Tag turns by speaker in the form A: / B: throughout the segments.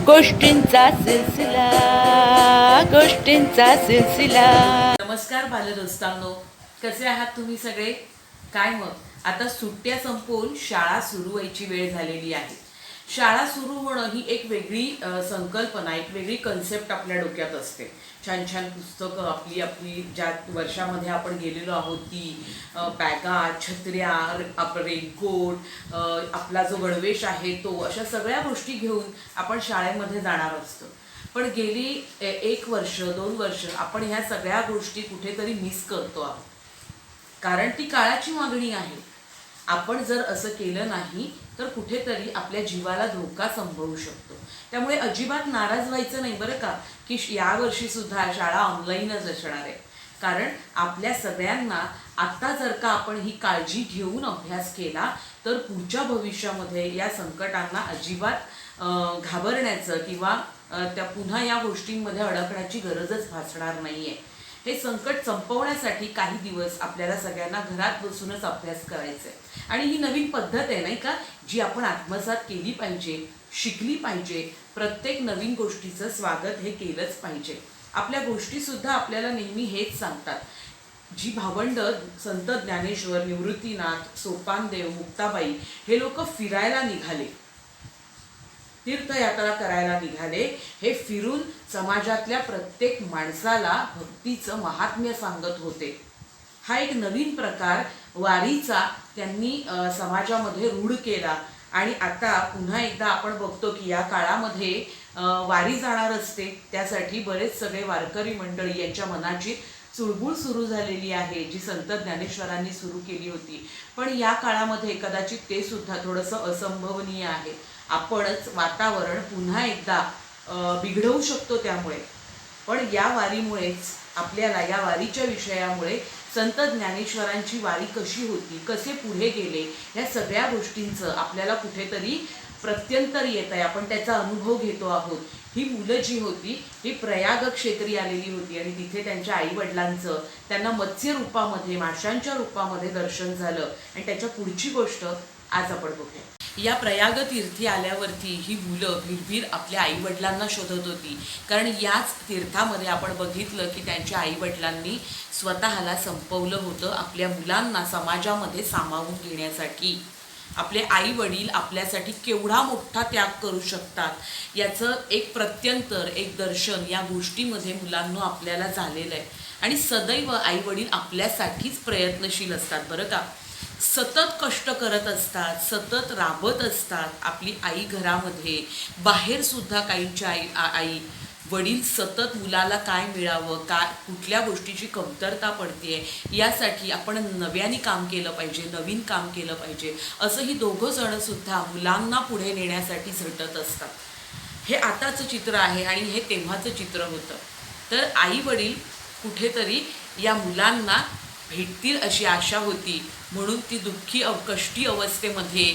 A: गोष्टींचा सिलसिला गोष्टींचा सिलसिला।
B: नमस्कार बालदोस्तांनो, कसे आहात तुम्ही सगळे? काय मग आता सुट्ट्या संपवून शाळा सुरू व्हायची वेळ झालेली आहे। शाळा सुरू होणं ही एक वेगळी संकल्पना, एक वेगळी कन्सेप्ट आपल्या डोक्यात असते। छान छान पुस्तकं, आपली आपली ज्या वर्षामध्ये आपण गेलेलो आहोत ती बॅगा, छत्र्या, आपलं रेनकोट, आपला जो गणवेश आहे तो, अशा सगळ्या गोष्टी घेऊन आपण शाळेमध्ये जाणार असतो। पण गेली 1 वर्ष 2 वर्ष आपण ह्या सगळ्या गोष्टी कुठेतरी मिस करतो आहोत, कारण ती काळाची मागणी आहे। आपण जर असं केलं नाही तर कुठेतरी आपल्या जीवाला धोका संभवू शकतो। त्यामुळे अजिबात नाराज व्हायचं नाही बरं का, की यावर्षी सुद्धा शाळा ऑनलाईनच असणार आहे। कारण आपल्या सगळ्यांना आता जर का आपण ही काळजी घेऊन अभ्यास केला तर पुढच्या भविष्यामध्ये या संकटांना अजिबात घाबरण्याचं किंवा त्या पुन्हा या गोष्टींमध्ये अडकण्याची गरजच भासणार नाहीये। हे संकट संपवण्यासाठी काही दिवस आपल्याला सगळ्यांना घरात बसूनच अभ्यास करायचा आहे, आणि ही नवीन पद्धत आहे नाही का, जी आपण आत्मसात केली पाहिजे, शिकली पाहिजे। प्रत्येक नवीन गोष्टीचं स्वागत हे केलंच पाहिजे। आपल्या गोष्टी सुद्धा आपल्याला नेहमी हेच सांगतात। जी भावंड संत ज्ञानेश्वर, निवृत्तीनाथ, सोपानदेव, मुक्ताबाई हे लोक फिरायला निघाले, तीर्थयात्रा करायला निघाले, हे फिरून समाजातल्या प्रत्येक माणसाला भक्तीचं महात्म्य सांगत होते। हा एक नवीन प्रकार वारीचा त्यांनी समाजामध्ये रूढ केला। आणि आता पुन्हा एकदा आपण बघतो की या काळामध्ये वारी जाणार असते, त्यासाठी बरेच सगळे वारकरी मंडळी यांच्या मनाची चुळबुळ सुरू झालेली आहे, जी संत ज्ञानेश्वरांनी सुरू केली होती। पण या काळामध्ये कदाचित ते सुद्धा थोडंसं असंभवनीय आहे। आपणच वातावरण पुन्हा एकदा बिघडवू शकतो त्यामुळे। पण या वारीमुळेच आपल्याला, या वारीच्या विषयामुळे संत ज्ञानेश्वरांची वारी कशी होती, कसे पुढे गेले, या सगळ्या गोष्टींचं आपल्याला कुठेतरी प्रत्यंतर येत आहे, आपण त्याचा अनुभव घेतो आहोत। ही मुलं जी होती ही प्रयाग क्षेत्री आलेली होती, आणि तिथे त्यांच्या आईवडिलांचं त्यांना मत्स्य रूपामध्ये, माशांच्या रूपामध्ये दर्शन झालं। आणि त्याच्या पुढची गोष्ट आज आपण बघूया। या प्रयाग तीर्थी आल्यावरती ही मुलं भिरभीर आपल्या आईवडिलांना शोधत होती, कारण याच तीर्थामध्ये आपण बघितलं की त्यांच्या आईवडिलांनी स्वतःला संपवलं होतं आपल्या मुलांना समाजामध्ये सामावून घेण्यासाठी। आपले आई वडील आपल्यासाठी केवढा मोठा त्याग करू शकतात याचं एक प्रत्यंतर, एक दर्शन या गोष्टीमध्ये मुलांना आपल्याला झालेलं आहे। आणि सदैव आई वडील आपल्यासाठीच प्रयत्नशील असतात बरं का, सतत कष्ट करत असतात, सतत राबत असतात। आपली आई घरामध्ये, बाहेर सुद्धा काहींच्या आई वडील सतत मुलाला काय मिळावं, काय कुठल्या गोष्टीची कमतरता पडते यासाठी आपण नव्याने काम केलं पाहिजे, नवीन काम केलं पाहिजे, असं ही दोघं जण सुद्धा मुलांना पुढे नेण्यासाठी झटत असतात। हे आताचं चित्र आहे आणि हे तेव्हाचं चित्र होतं। तर आई वडील कुठेतरी या मुलांना भेटतील अशी आशा होती, म्हणून ती दुःखी कष्टी अवस्थेमध्ये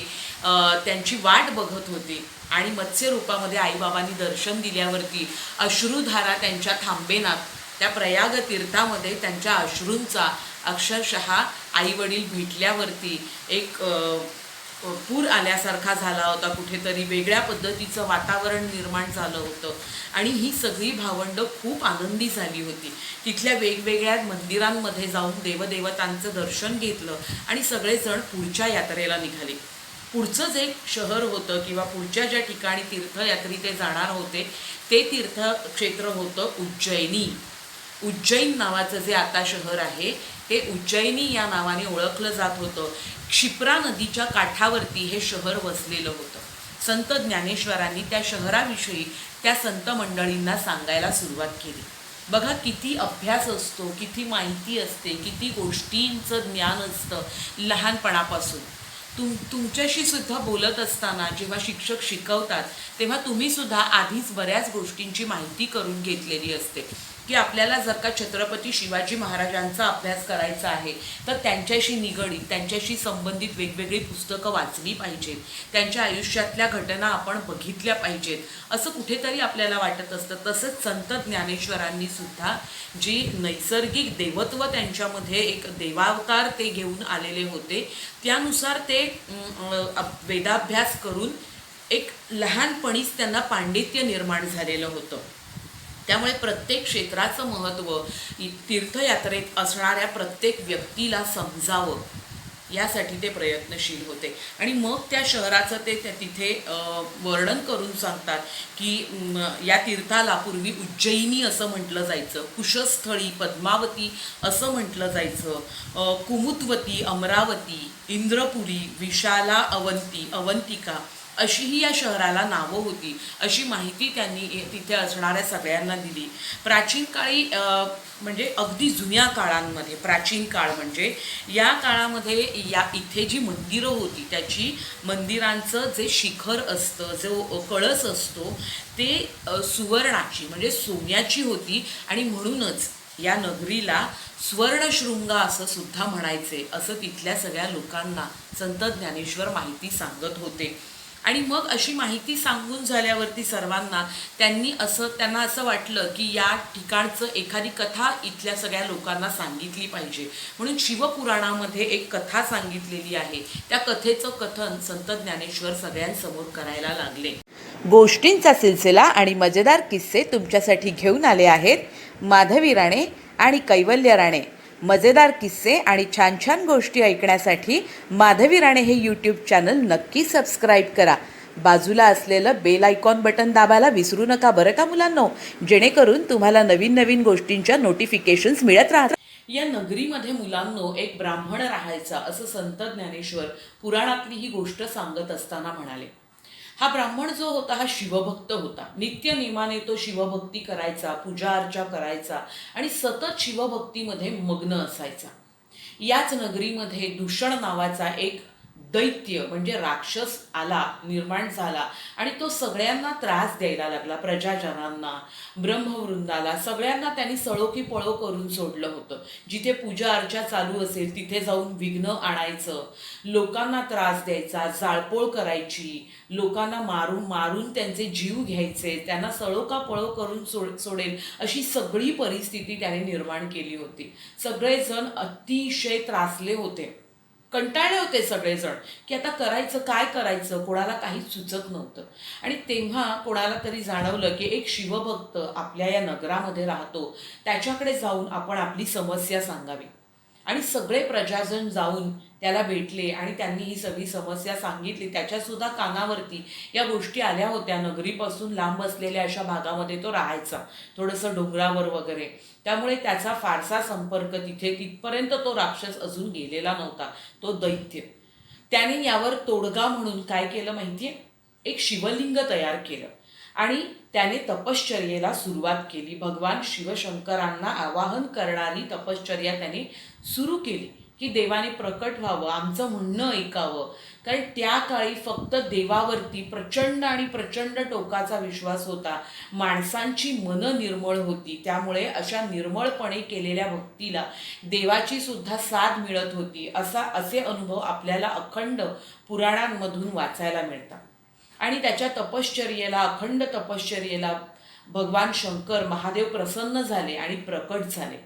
B: त्यांची वाट बघत होती। आणि मत्स्य रूपामध्ये आईबाबांनी दर्शन दिल्यावरती अश्रुधारा त्यांच्या थांबेनात। त्या प्रयाग तीर्थामध्ये त्यांच्या अश्रूंचा अक्षरशः आईवडील भेटल्यावरती एक पूर आल्यासारखा झाला होता, कुठेतरी वेगळ्या पद्धतीचं वातावरण निर्माण झालं होतं। आणि ही सगळी भावंड खूप आनंदी झाली होती। तिथल्या वेगवेगळ्या मंदिरांमध्ये जाऊन देवदेवतांचं दर्शन घेतलं आणि सगळेजण पुढच्या यात्रेला निघाले। पुढचं जे शहर होतं किंवा पुढच्या ज्या ठिकाणी तीर्थयात्री ते जाणार होते ते तीर्थक्षेत्र होतं उज्जैनी। उज्जैन नावाचं जे आता शहर आहे ते उज्जैनी या नावाने ओळखलं जात होतं। क्षिप्रा नदीच्या काठावरती हे शहर वसलेलं होतं। संत ज्ञानेश्वरांनी त्या शहराविषयी त्या संत मंडळींना सांगायला सुरुवात केली। बघा किती अभ्यास असतो, किती माहिती असते, किती गोष्टींचं ज्ञान असतं लहानपणापासून। तुमच्याशी सुद्धा बोलत असताना जेव्हा शिक्षक शिकवतात तेव्हा तुम्ही सुद्धा आधीच बऱ्याच गोष्टींची माहिती करून घेतलेली असते, की आपल्याला जर का छत्रपती शिवाजी महाराजांचा अभ्यास करायचा आहे तर त्यांच्याशी निगडीत, त्यांच्याशी संबंधित वेगवेगळी पुस्तकं वाचली पाहिजेत, त्यांच्या आयुष्यातल्या घटना आपण बघितल्या पाहिजेत, असं कुठेतरी आपल्याला वाटत असतं। तसंच संत ज्ञानेश्वरांनी सुद्धा जी नैसर्गिक देवत्व त्यांच्यामध्ये, एक देवावतार ते घेऊन आलेले होते, त्यानुसार ते वेदाभ्यास करून एक लहानपणीच त्यांना पांडित्य निर्माण झालेलं होतं. त्यामुळे प्रत्येक क्षेत्राचं महत्त्व तीर्थयात्रेत असणाऱ्या प्रत्येक व्यक्तीला समजावं यासाठी ते प्रयत्नशील होते. आणि मग त्या शहराचं ते तिथे वर्णन करून सांगतात की या तीर्थाला पूर्वी उज्जैनी असं म्हटलं जायचं, कुशस्थळी, पद्मावती असं म्हटलं जायचं, कुमुद्वती, अमरावती, इंद्रपुरी, विशाला, अवंतिका अशीही या शहराला नावं होती. अशी माहिती त्यांनी तिथे असणाऱ्या सगळ्यांना दिली. प्राचीन काळी म्हणजे अगदी जुन्या काळांमध्ये, प्राचीन काळ म्हणजे या काळामध्ये इथे जी मंदिरं होती त्याची मंदिरांचं जे शिखर असतं, जो कळस असतो ते सुवर्णाची म्हणजे सोन्याची होती. आणि म्हणूनच या नगरीला स्वर्णशृंगा असं सुद्धा म्हणायचे, असं तिथल्या सगळ्या लोकांना संत ज्ञानेश्वर माहिती सांगत होते. आणि मग अशी माहिती सांगून झाल्यावरती सर्वांना त्यांना असं वाटलं की या ठिकाणचं एखादी कथा इथल्या सगळ्या लोकांना सांगितली पाहिजे. म्हणून शिवपुराणामध्ये एक कथा सांगितलेली आहे. त्या कथेचं कथन संत ज्ञानेश्वर सगळ्यांसमोर करायला लागले.
A: गोष्टींचा सिलसिला आणि मजेदार किस्से तुमच्यासाठी घेऊन आले आहेत माधवी राणे आणि कैवल्य राणे. मजेदार किस्से आणि छान छान गोष्टी ऐकण्यासाठी माधवी राणे हे यूट्यूब चॅनल नक्की सबस्क्राईब करा. बाजूला असलेलं बेल आयकॉन बटन दाबायला विसरू नका बरं का मुलांनो, जेणेकरून तुम्हाला नवीन नवीन गोष्टींच्या नोटिफिकेशन्स मिळत राहतात.
B: या नगरीमध्ये मुलांनो एक ब्राह्मण राहायचा असं संत ज्ञानेश्वर पुराणातली ही गोष्ट सांगत असताना म्हणाले. हा ब्राह्मण जो होता हा शिवभक्त होता. नित्य नेमाने तो शिवभक्ती करायचा, पूजा अर्चा करायचा आणि सतत शिवभक्तीमध्ये मग्न असायचा. याच नगरीमध्ये दूषण नावाचा एक दैत्य म्हणजे राक्षस निर्माण झाला आणि तो सगळ्यांना त्रास द्यायला लागला. प्रजाजनांना, ब्रह्मवृंदाला, सगळ्यांना त्यांनी सळोकी पळो करून सोडलं होतं. जिथे पूजा अर्चा चालू असेल तिथे जाऊन विघ्न आणायचं, लोकांना त्रास द्यायचा, जाळपोळ करायची, लोकांना मारून त्यांचे जीव घ्यायचे, त्यांना सळोका पळो करून सोडेल अशी सगळी परिस्थिती त्याने निर्माण केली होती. सगळेजण अतिशय त्रासले होते, कंटाळले होते सगळेजण की आता काय करायचं, कोणाला काहीच सुचत नव्हतं. आणि तेव्हा कोणाला तरी जाणवलं की एक शिवभक्त आपल्या या नगरामध्ये राहतो, त्याच्याकडे जाऊन आपण आपली समस्या सांगावी. आणि सगळे प्रजाजन जाऊन त्याला भेटले आणि त्यांनी ही सगळी समस्या सांगितली. त्याच्यासुद्धा कानावरती या गोष्टी आल्या होत्या. नगरीपासून लांब असलेल्या अशा भागामध्ये तो राहायचा, थोडंसं डोंगरावर वगैरे, त्यामुळे त्याचा फारसा संपर्क तिथपर्यंत तो राक्षस अजून गेलेला नव्हता, तो दैत्य. त्याने यावर तोडगा म्हणून काय केलं माहितीये, एक शिवलिंग तयार केलं आणि त्याने तपश्चर्येला सुरुवात केली. भगवान शिवशंकरांना आवाहन करणारी तपश्चर्या त्याने सुरू केली की देवाने प्रकट व्हावं, आमचं म्हणणं ऐकावं. कारण त्या काळी फक्त देवावरती प्रचंड टोकाचा विश्वास होता. माणसांची मनं निर्मळ होती, त्यामुळे अशा निर्मळपणे केलेल्या भक्तीला देवाची सुद्धा साथ मिळत होती. असे अनुभव आपल्याला अखंड पुराणांमधून वाचायला मिळतात. आणि त्याच्या अखंड तपश्चर्येला भगवान शंकर महादेव प्रसन्न झाले आणि प्रकट झाले.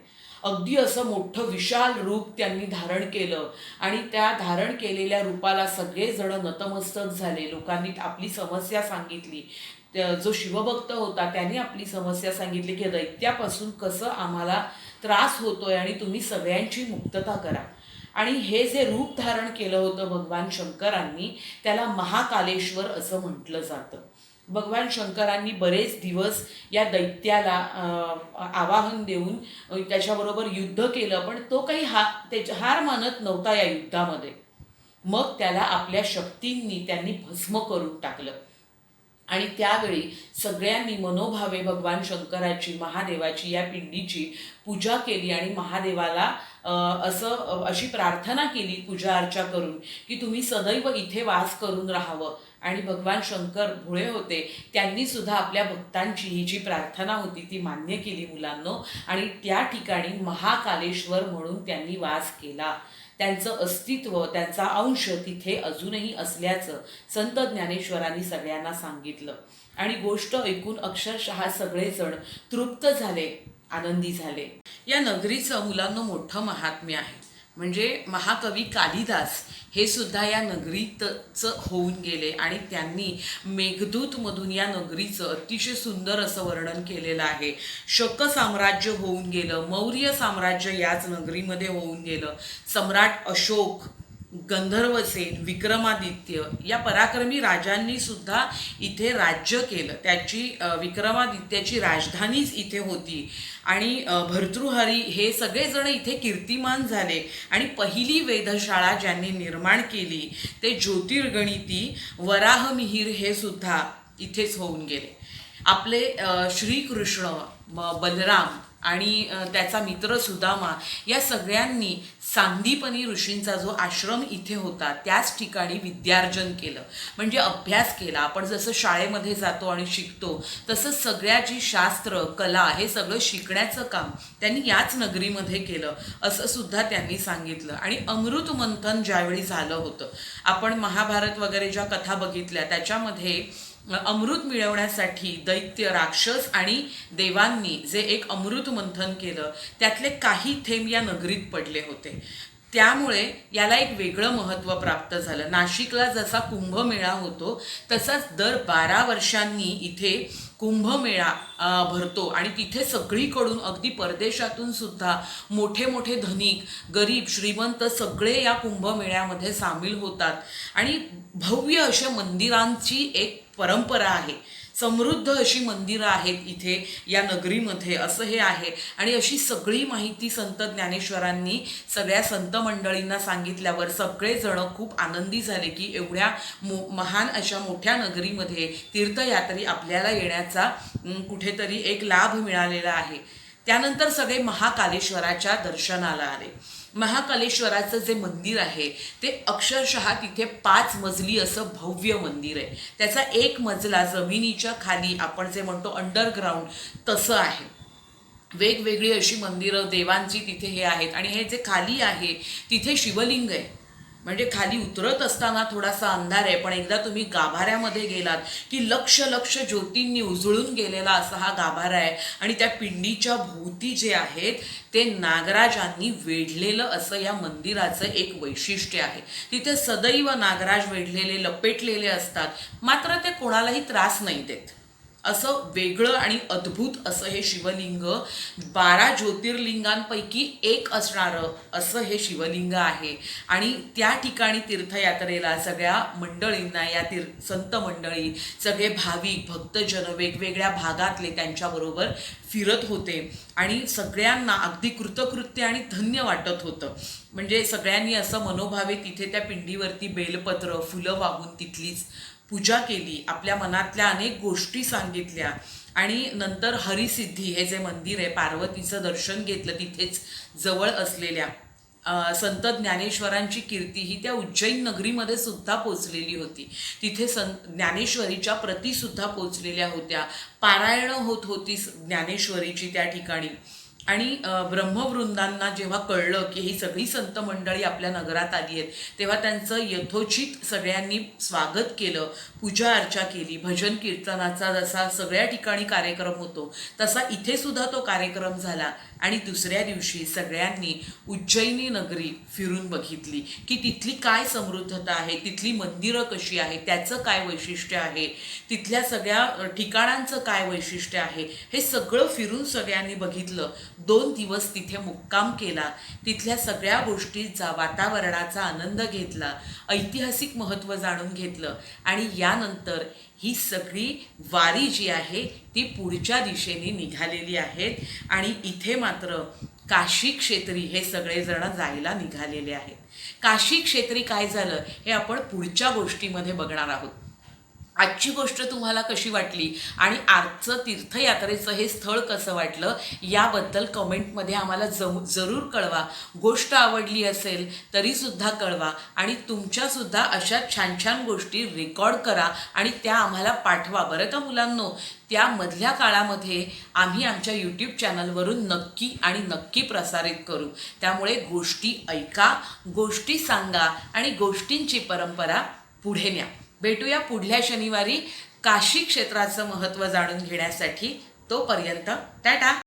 B: अगदी असं मोठं विशाल रूप त्यांनी धारण केलं आणि त्या धारण केलेल्या रूपाला सगळेजण नतमस्तक झाले. लोकांनी आपली समस्या सांगितली. जो शिवभक्त होता त्याने आपली समस्या सांगितली की दैत्यापासून कसं आम्हाला त्रास होतोय आणि तुम्ही सगळ्यांची मुक्तता करा. आणि हे जे रूप धारण केलं होतं भगवान शंकरांनी त्याला महाकालेश्वर असं म्हटलं जातं. भगवान शंकरांनी बरेच दिवस या दैत्याला आवाहन देऊन त्याच्याबरोबर युद्ध केलं, पण तो काही हार मानत नव्हता या युद्धामध्ये. मग त्याला आपल्या शक्तींनी त्यांनी भस्म करून टाकलं. आणि त्यावेळी सगळ्यांनी मनोभावे भगवान शंकराची, महादेवाची या पिंडीची पूजा केली आणि महादेवाला अशी प्रार्थना केली पूजा अर्चा करून की तुम्ही सदैव इथे वास करून राहावं. आणि भगवान शंकर भोळे होते, त्यांनी सुद्धा आपल्या भक्तांची ही जी प्रार्थना होती ती मान्य केली मुलांनो. आणि त्या ठिकाणी महाकालेश्वर म्हणून त्यांनी वास केला. त्यांचं अस्तित्व, त्यांचा अंश तिथे अजूनही असल्याचं संत ज्ञानेश्वरांनी सगळ्यांना सांगितलं. आणि गोष्ट ऐकून अक्षरशः सगळेजण तृप्त झाले, आनंदी झाले. या नगरीचं मुलांना मोठं महात्म्य आहे. म्हणजे महाकवी कालिदास हे सुद्धा या नगरीतच होऊन गेले आणि त्यांनी मेघदूतमधून या नगरीचं अतिशय सुंदर असं वर्णन केलेलं आहे. शक साम्राज्य होऊन गेलं, मौर्य साम्राज्य याच नगरीमध्ये होऊन गेलं, सम्राट अशोक, गंधर्वसेन, विक्रमादित्य या पराक्रमी राजांनी सुद्धा इथे राज्य केलं. त्याची विक्रमादित्याची राजधानीच इथे होती आणि भर्तृहरी हे सगळेजण इथे कीर्तिमान झाले. आणि पहिली वेधशाळा ज्यांनी निर्माण केली ते ज्योतिर्गणिती वराहमिहिर हे सुद्धा इथेच होऊन गेले. आपले श्रीकृष्ण, बलराम आणि त्याचा मित्र सुदामा या सगळ्यांनी सांदीपनी ऋषींचा जो आश्रम इथे होता त्याच ठिकाणी विद्यार्जन केलं, म्हणजे अभ्यास केला. आपण जसं शाळेमध्ये जातो आणि शिकतो तसं सगळ्या जी शास्त्र कला हे सगळं शिकण्याचं काम त्यांनी याच नगरीमध्ये केलं असं सुद्धा त्यांनी सांगितलं. आणि अमृत मंथन ज्यावेळी झालं होतं, आपण महाभारत वगैरे ज्या कथा बघितल्या त्याच्यामध्ये अमृत मिळवण्यासाठी दैत्य, राक्षस आणि देवांनी जे एक अमृत मंथन केलं त्यातले काही थेंब या नगरीत पडले होते. त्यामुळे याला एक वेगळं महत्त्व प्राप्त झालं. नाशिकला जसा कुंभमेळा होतो तसाच दर 12 वर्षांनी इथे कुंभमेळा भरतो आणि तिथे सगळीकडून अगदी परदेशातून सुद्धा मोठे मोठे धनिक, गरीब, श्रीमंत सगळे या कुंभमेळ्यामध्ये सामील होतात. आणि भव्य अशा मंदिरांची एक परंपरा आहे, समृद्ध अशी मंदिरं आहेत इथे या नगरीमध्ये असं हे आहे. आणि अशी सगळी माहिती संत ज्ञानेश्वरांनी सगळ्या संत मंडळींना सांगितल्यावर सगळेजण खूप आनंदी झाले की एवढ्या महान अशा मोठ्या नगरीमध्ये तीर्थयात्री आपल्याला येण्याचा कुठेतरी एक लाभ मिळालेला आहे. त्यानंतर सगळे महाकालेश्वराच्या दर्शनाला आले. महाकालेश्वराचं जे मंदिर आहे ते अक्षरशः तिथे 5 मजली असं भव्य मंदिर आहे. त्याचा एक मजला जमिनीच्या खाली, आपण जे म्हणतो अंडरग्राऊंड, तसं आहे. वेगवेगळी अशी मंदिरं देवांची तिथे हे आहेत. आणि हे जे खाली आहे तिथे शिवलिंग आहे. म्हणजे खाली उतरत असताना थोडासा अंधार आहे, पण एकदा तुम्ही गाभाऱ्यामध्ये गेलात की लक्ष लक्ष ज्योतींनी उजळून गेलेला असा हा गाभारा आहे. आणि त्या पिंडीच्या भोवती जे आहेत ते नागराजांनी वेढलेलं असं या मंदिराचं एक वैशिष्ट्य आहे. तिथे सदैव नागराज वेढलेले, लपेटलेले असतात, मात्र ते कोणालाही त्रास नाही देत. असं वेगळं आणि अद्भुत असं हे शिवलिंग 12 ज्योतिर्लिंगांपैकी एक असणारं असं हे शिवलिंग आहे. आणि त्या ठिकाणी तीर्थयात्रेला सगळ्या मंडळींना, या संत मंडळी, सगळे भाविक भक्तजन वेगवेगळ्या भागातले त्यांच्याबरोबर फिरत होते. आणि सगळ्यांना अगदी कृतकृत्य आणि धन्य वाटत होतं. म्हणजे सगळ्यांनी असं मनोभावे तिथे त्या पिंडीवरती बेलपत्र, फुलं वाहून तिथलीच पूजा केली, आपल्या मनातल्या अनेक गोष्टी सांगितल्या. आणि नंतर हरिसिद्धी हे जे मंदिर आहे, पार्वतीचं दर्शन घेतलं तिथेच जवळ असलेल्या. संत ज्ञानेश्वरांची कीर्ती ही त्या उज्जैन नगरीमध्ये सुद्धा पोचलेली होती. तिथे ज्ञानेश्वरीच्या प्रतीसुद्धा पोचलेल्या होत्या. पारायणं होत होती ज्ञानेश्वरीची त्या ठिकाणी. आणि ब्रह्मवृंदांना जेव्हा कळलं की ही सगळी संत मंडळी आपल्या नगरात आली आहेत तेव्हा त्यांचं यथोचित सगळ्यांनी स्वागत केलं, पूजा अर्चा केली. भजन कीर्तनाचा जसा सगळ्या ठिकाणी कार्यक्रम होतो तसा इथे सुद्धा तो कार्यक्रम झाला. आणि दुसऱ्या दिवशी सगळ्यांनी उज्जैनी नगरी फिरून बघितली की तिथली काय समृद्धता आहे, तिथली मंदिरं कशी आहे, त्याचं काय वैशिष्ट्य आहे, तिथल्या सगळ्या ठिकाणांचं काय वैशिष्ट्य आहे, हे सगळं फिरून सगळ्यांनी बघितलं. 2 दिवस तिथे मुक्काम केला. तिथल्या सगळ्या गोष्टींचा, वातावरणाचा आनंद घेतला, ऐतिहासिक महत्त्व जाणून घेतलं. आणि यानंतर ही सगळी वारी जी आहे ती पुढच्या दिशेने निघालेली आहेत. आणि इथे मात्र काशी क्षेत्री हे सगळेजण जायला निघालेले आहेत. काशी क्षेत्री काय झालं हे आपण पुढच्या गोष्टीमध्ये बघणार आहोत. आजची गोष्ट तुम्हाला कशी वाटली आणि आजचं तीर्थयात्रेचं हे स्थळ कसं वाटलं याबद्दल कमेंटमध्ये आम्हाला जरूर कळवा. गोष्ट आवडली असेल तरीसुद्धा कळवा. आणि तुमच्यासुद्धा अशा छान छान गोष्टी रेकॉर्ड करा आणि त्या आम्हाला पाठवा बरं का मुलांनो. त्या मधल्या काळामध्ये आम्ही आमच्या यूट्यूब चॅनलवरून नक्की आणि नक्की प्रसारित करू. त्यामुळे गोष्टी ऐका, गोष्टी सांगा आणि गोष्टींची परंपरा पुढे न्या. भेटूया पुढल्या शनिवारी काशी क्षेत्राचं महत्त्व जाणून घेण्यासाठी. तोपर्यंत टाटा.